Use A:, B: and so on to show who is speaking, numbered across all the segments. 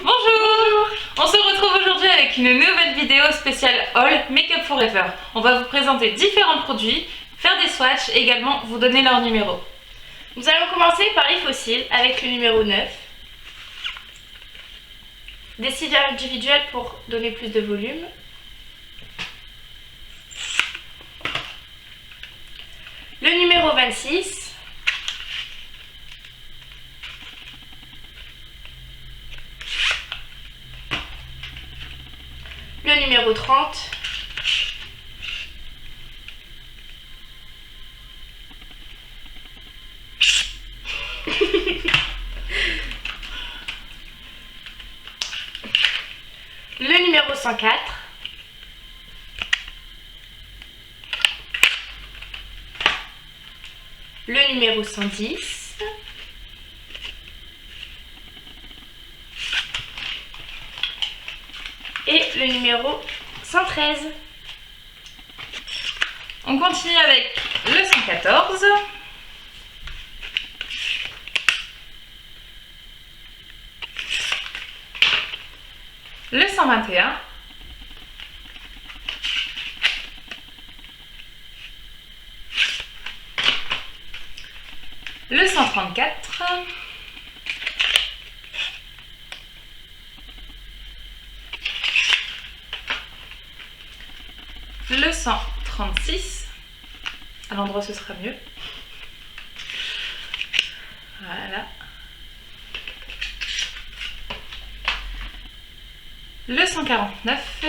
A: Bonjour. On se retrouve aujourd'hui avec une nouvelle vidéo spéciale Haul Make-up Forever. On va vous présenter différents produits, faire des swatchs et également vous donner leur numéro.
B: Nous allons commencer par les fossiles avec le numéro 9. Des cils individuels pour donner plus de volume. Le numéro 26. Le numéro 30. Le numéro 104. Le numéro 110. Et le numéro 113.
A: On continue avec le 114. Le 121. Le 134. Le 136. À l'endroit ce sera mieux. Voilà. Le 149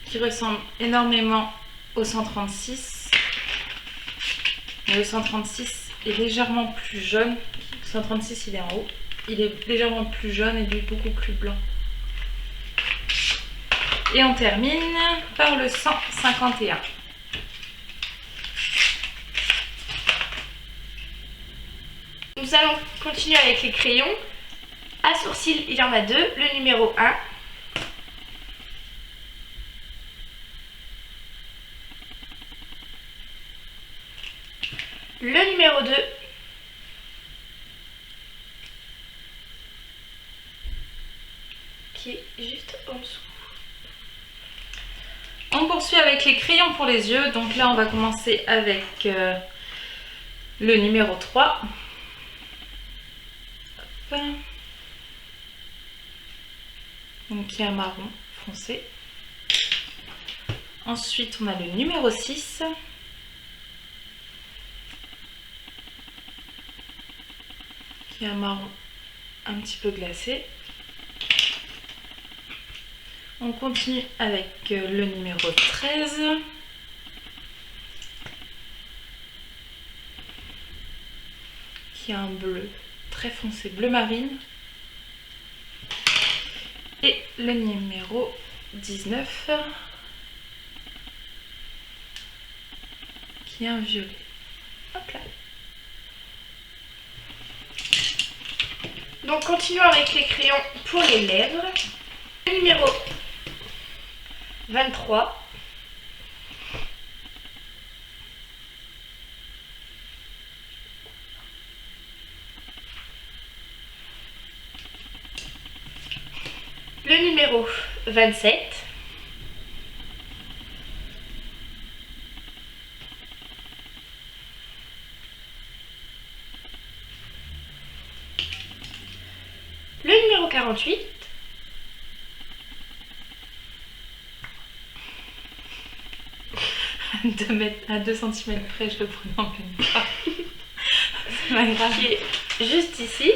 A: qui ressemble énormément au 136, mais le 136 est légèrement plus jaune. Le 136 il est en haut, il est légèrement plus jaune et lui beaucoup plus blanc. Et on termine par le 151.
B: Nous allons continuer avec les crayons. À sourcils, il y en a deux. Le numéro 1. Le numéro 2. Qui est juste en dessous.
A: On poursuit avec les crayons pour les yeux. Donc là, on va commencer avec le numéro 3. Hop. Donc qui est un marron foncé. Ensuite, on a le numéro 6. Qui est un marron un petit peu glacé. On continue avec le numéro 13. Qui a un bleu très foncé, bleu marine. Et le numéro 19. Qui est un violet. Hop là.
B: Donc continuons avec les crayons pour les lèvres. Le numéro 23. Le numéro 27. Le numéro 48.
A: À 2 cm près, je le prenais en pleine part. C'est pas grave.
B: Qui est juste ici.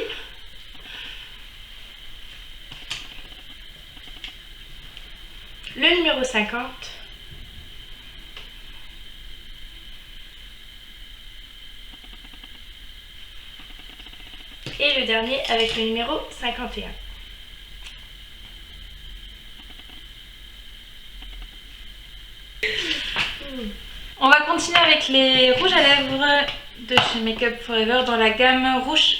B: Le numéro 50. Et le dernier avec le numéro 51.
A: On va continuer avec les rouges à lèvres de chez Make-up Forever dans la gamme rouge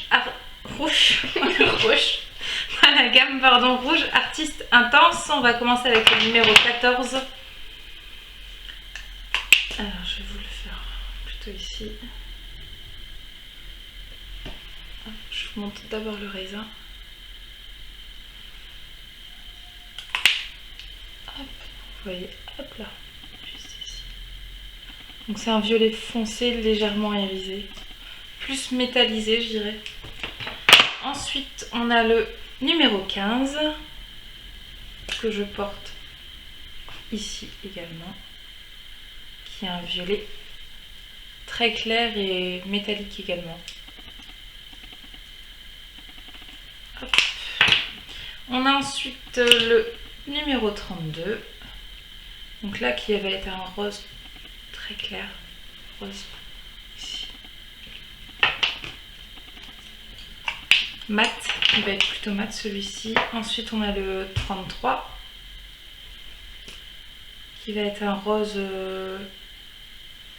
A: dans la gamme rouge artiste intense. On va commencer avec le numéro 14. Alors je vais vous le faire plutôt ici. Je vous Je monte d'abord le raisin. Hop, vous voyez, hop là, juste ici. Donc c'est un violet foncé, légèrement irisé. Plus métallisé, je dirais. Ensuite, on a le numéro 15 que je porte ici également, qui est un violet très clair et métallique également. Hop. On a ensuite le numéro 32, donc là qui va être un rose très clair, rose ici. Mat, il va être plutôt mat celui-ci. Ensuite on a le 33 qui va être un rose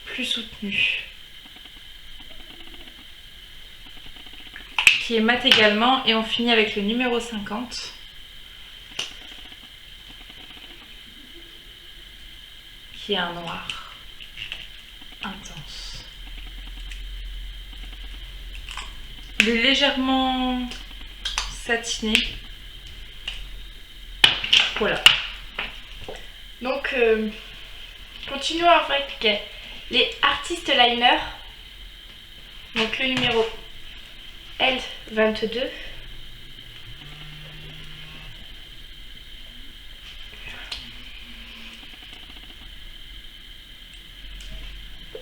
A: plus soutenu, qui est mat également. Et on finit avec le numéro 50 qui est un noir intense. Il est légèrement satiné. Voilà.
B: Donc, continuons avec les Artist Liners. Donc, le numéro L22.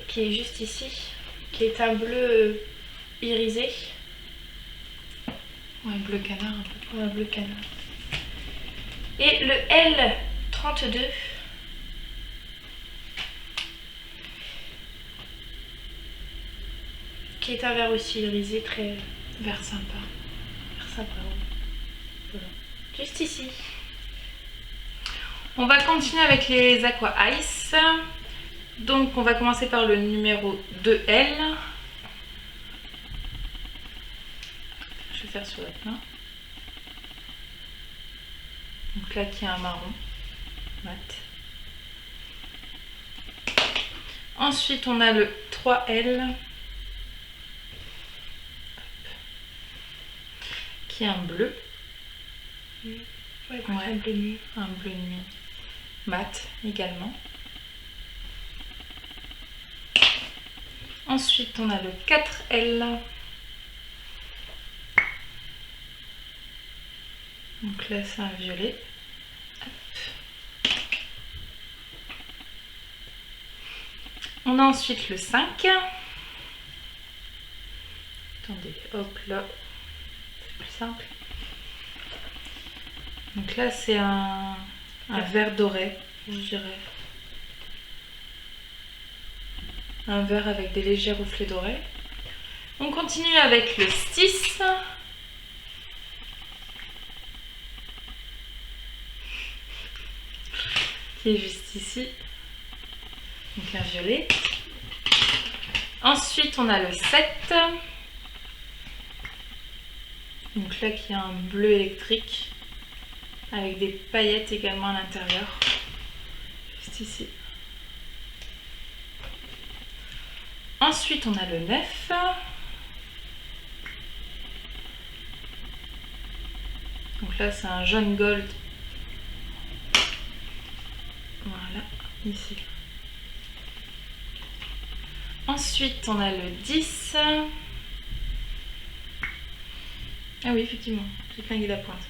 B: Qui est juste ici. Qui est un bleu irisé.
A: Ouais, bleu canard un peu.
B: Ouais, bleu canard. Et le L32. Qui est un vert aussi irisé, très
A: Vert sympa.
B: vert sympa. Voilà. Juste ici.
A: On va continuer avec les Aqua Ice. Donc on va commencer par le numéro 2L. Je vais faire sur votre main. Donc là qui est un marron mat. Ensuite on a le 3L qui est un bleu.
B: Ouais,
A: Ouais, un bleu nuit mat également. Ensuite on a le 4L. Donc là c'est un violet. Hop. On a ensuite le 5. Attendez, hop là, c'est plus simple. Donc là c'est un vert doré, je dirais. Un vert avec des légers reflets dorés. On continue avec le 6. Qui est juste ici. Donc un violet. Ensuite on a le 7. Donc là qui a un bleu électrique. Avec des paillettes également à l'intérieur. Juste ici. Ensuite, on a le 9. Donc là, c'est un jaune gold. Voilà, ici. Ensuite, on a le 10. Ah oui, effectivement, j'ai flingué la pointe.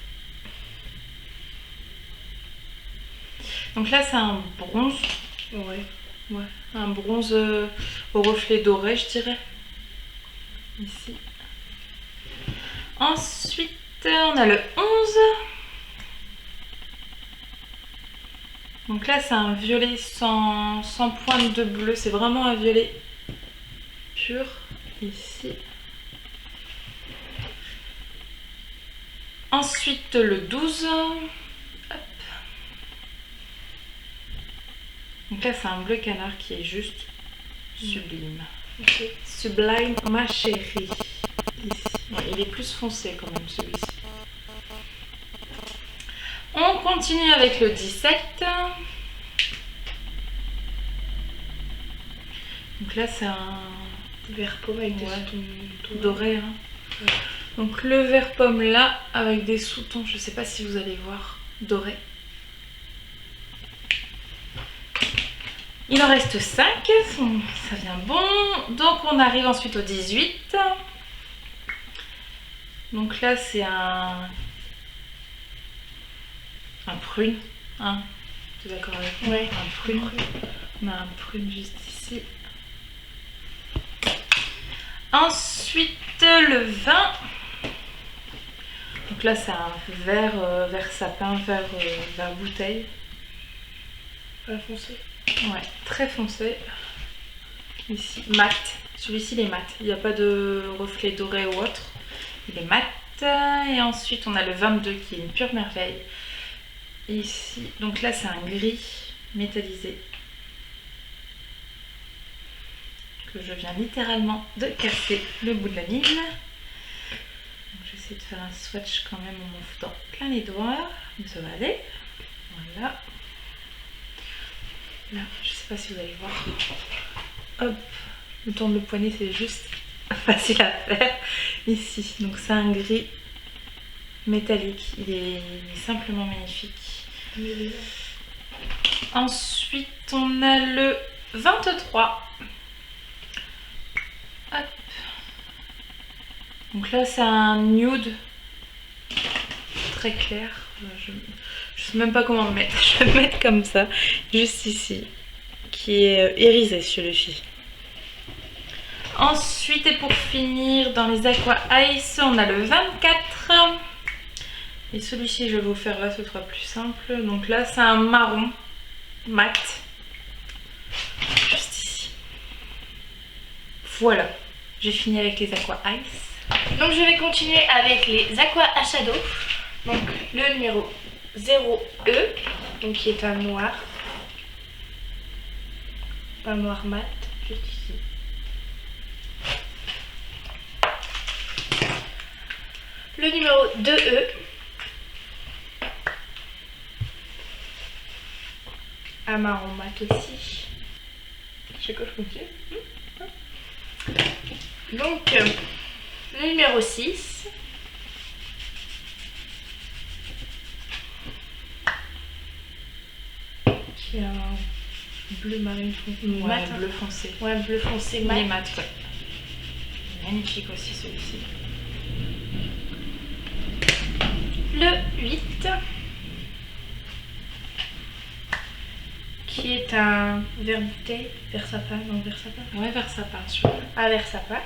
A: Donc là, c'est un bronze. Ouais. Ouais, un bronze au reflet doré, je dirais. Ici. Ensuite, on a le 11. Donc là, c'est un violet sans pointe de bleu. C'est vraiment un violet pur. Ici. Ensuite, le 12. Hop. Donc là, c'est un bleu canard qui est juste sublime.
B: Okay.
A: Sublime, ma chérie. Ici. Ouais, il est plus foncé quand même, celui-ci. On continue avec le 17. Donc là, c'est un
B: Vert pomme avec des
A: ouais,
B: tons
A: doré. Hein.
B: Ouais.
A: Donc le vert pomme là, avec des sous-tons, je sais pas si vous allez voir, dorés. Il en reste 5, ça vient bon. Donc on arrive ensuite au 18. Donc là c'est un prune, hein. Tu es d'accord avec moi?
B: Ouais.
A: Un prune. On a un prune juste ici. Ensuite le 20. Donc là c'est un vert, vert sapin, vert bouteille.
B: Pas foncé.
A: Ouais, très foncé. Ici, mat. Celui-ci il est mat. Il n'y a pas de reflet doré ou autre. Il est mat. Et ensuite on a le 22 qui est une pure merveille. Ici, donc là c'est un gris métallisé. Que je viens littéralement de casser le bout de la mine. J'essaie de faire un swatch quand même en m'en foutant plein les doigts. Mais ça va aller. Voilà. Là, je sais pas si vous allez voir. Hop, le tourne le poignet, c'est juste facile à faire. Ici, donc c'est un gris métallique. Il est simplement magnifique. Ensuite, on a le 23. Hop. Donc là, c'est un nude très clair. Je sais même pas comment le mettre. Je vais le mettre comme ça, juste ici, qui est irisé celui-ci. Ensuite, et pour finir, dans les Aqua Ice, on a le 24. Et celui-ci, je vais vous faire là, ce sera plus simple. Donc là, c'est un marron mat. Juste ici. Voilà, j'ai fini avec les Aqua Ice.
B: Donc je vais continuer avec les Aqua Eyeshadow. Donc le numéro 0E, donc qui est un noir. Un noir mat, juste ici. Le numéro 2E. Un marron mat aussi. Je sais quoi je continue. Donc le numéro 6. Qui est un bleu marine
A: Ouais,
B: mat.
A: bleu foncé.
B: Ouais, bleu foncé
A: Il est
B: mat.
A: mat, ouais. Magnifique aussi celui-ci.
B: Le 8. Qui est un vert bouteille, vert sapin, non vert sapin.
A: Ouais, vers sapin celui-là.
B: Un vert sapin.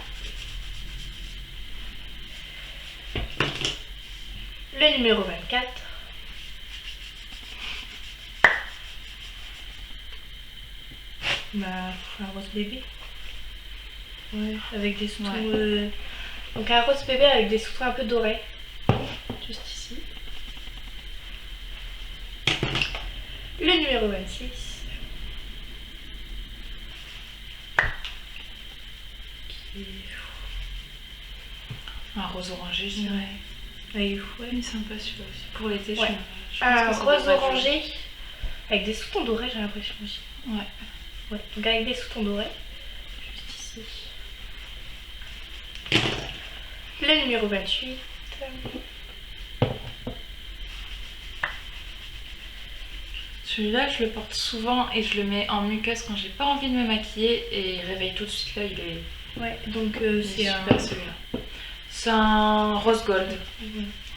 B: Le numéro 24. Bah, un rose bébé. Ouais, avec des sous-tons.
A: Ouais.
B: Donc un rose bébé avec des sous-tons un peu dorés. Juste ici. Le numéro 26. Qui est...
A: Un rose orangé, je dirais.
B: Ouais,
A: Il est sympa celui-là aussi. Pour l'été,
B: Ouais.
A: je pense
B: Un
A: que ça
B: rose
A: devrait être
B: orangé avec des sous-tons dorés, j'ai l'impression aussi.
A: joli. Ouais.
B: Ouais, donc avec des sous-tons dorés. Juste ici. Le numéro 28.
A: Celui-là, je le porte souvent et je le mets en muqueuse quand j'ai pas envie de me maquiller et il réveille tout de suite là, il est
B: Ouais, donc c'est un...
A: super celui-là. C'est un rose gold.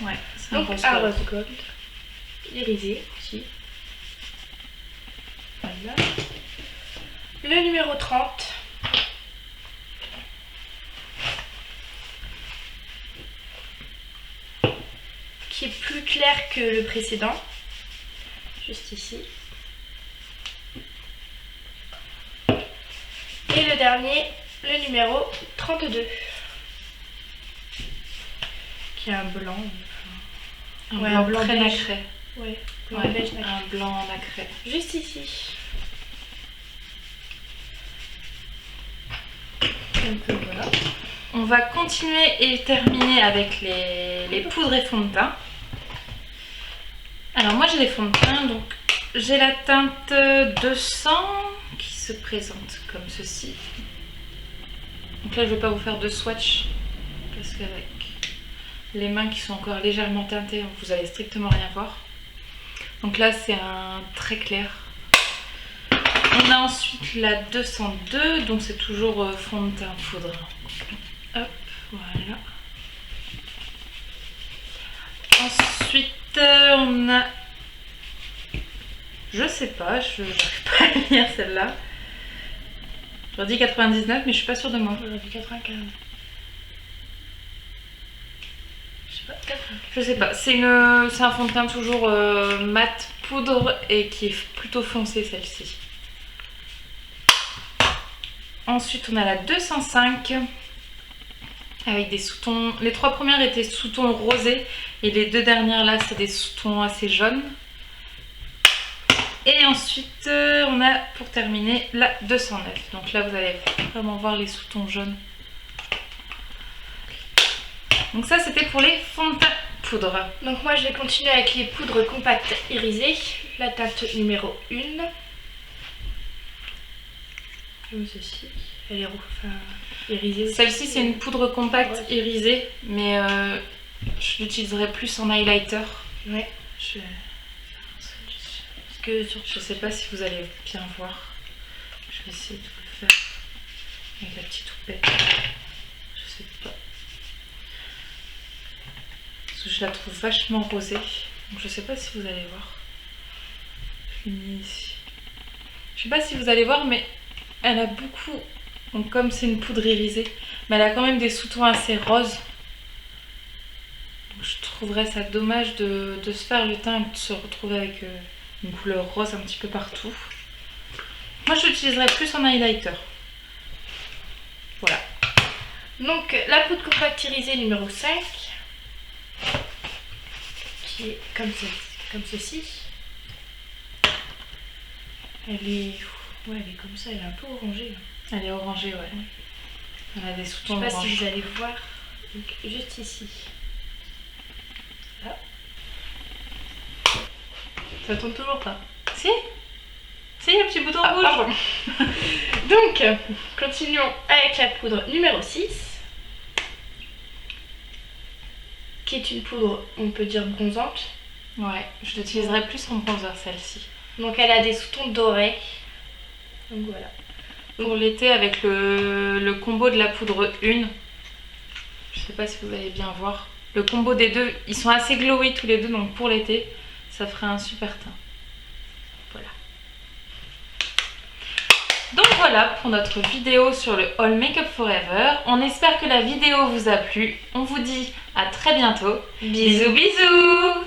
A: Ouais, c'est un
B: Donc
A: rose
B: un
A: gold.
B: rose gold. Irisé aussi. Voilà. Le numéro 30. Qui est plus clair que le précédent. Juste ici. Et le dernier, le numéro 32. Qui est un blanc.
A: Un
B: Ouais,
A: blanc,
B: un blanc
A: très
B: beige.
A: nacré.
B: Ouais, blanc
A: Ouais,
B: beige nacré.
A: un blanc nacré.
B: Juste ici. Donc voilà.
A: On va continuer et terminer avec les poudres et fonds de teint. Alors moi j'ai des fonds de teint, donc j'ai la teinte 200 qui se présente comme ceci. Donc là je ne vais pas vous faire de swatch parce qu'avec les mains qui sont encore légèrement teintées, vous allez strictement rien voir. Donc là c'est un très clair. On a ensuite la 202, donc c'est toujours fond de teint poudre. Hop, voilà. Ensuite on a... Je sais pas, je n'arrive pas à lire celle-là. J'aurais dit 99 mais je suis pas sûre de moi.
B: J'aurais dit 95.
A: Je sais pas, c'est un fond de teint toujours mat poudre et qui est plutôt foncé celle-ci. Ensuite on a la 205 avec des sous-tons. Les 3 premières étaient sous-tons rosés et les 2 dernières là c'est des sous-tons assez jaunes. Et ensuite on a pour terminer la 209. Donc là vous allez vraiment voir les sous-tons jaunes. Donc ça c'était pour les fonds de teint poudre.
B: Donc moi je vais continuer avec les poudres compactes irisées. La teinte numéro 1. Comme ceci. Elle est irisée.
A: Celle-ci c'est une poudre compacte irisée, mais je l'utiliserai plus en highlighter.
B: Ouais.
A: Je sais pas si vous allez bien voir. Je vais essayer de vous le faire avec la petite houppette. Je sais pas. Parce que je la trouve vachement rosée. Donc je sais pas si vous allez voir. Je l'ai mis ici. Je sais pas si vous allez voir, mais elle a beaucoup. Donc comme c'est une poudre irisée, mais elle a quand même des sous-tons assez roses. Donc je trouverais ça dommage de se faire le teint et de se retrouver avec une couleur rose un petit peu partout. Moi je l'utiliserais plus en highlighter. Voilà.
B: Donc la poudre compacte irisée numéro 5. Qui est comme ceci. Elle est comme ça, elle est un peu orangée. Là.
A: Elle est orangée, ouais. Elle a des sous-tons
B: orange. Je sais pas
A: orange.
B: si vous allez voir. Donc, juste ici. Là. Ça tourne toujours pas.
A: Si, il y a un petit bouton rouge.
B: Pardon. Donc, continuons avec la poudre numéro 6. Qui est une poudre, on peut dire bronzante.
A: Ouais, je l'utiliserai plus en bronzer celle-ci.
B: Donc elle a des sous-tons dorés. Donc voilà.
A: Pour l'été avec le combo de la poudre 1. Je sais pas si vous allez bien voir. Le combo des deux, ils sont assez glowy tous les deux, donc pour l'été, ça ferait un super teint. Voilà. Donc voilà pour notre vidéo sur le All Makeup Forever. On espère que la vidéo vous a plu. On vous dit à très bientôt.
B: Bisous
A: Bisous bisous.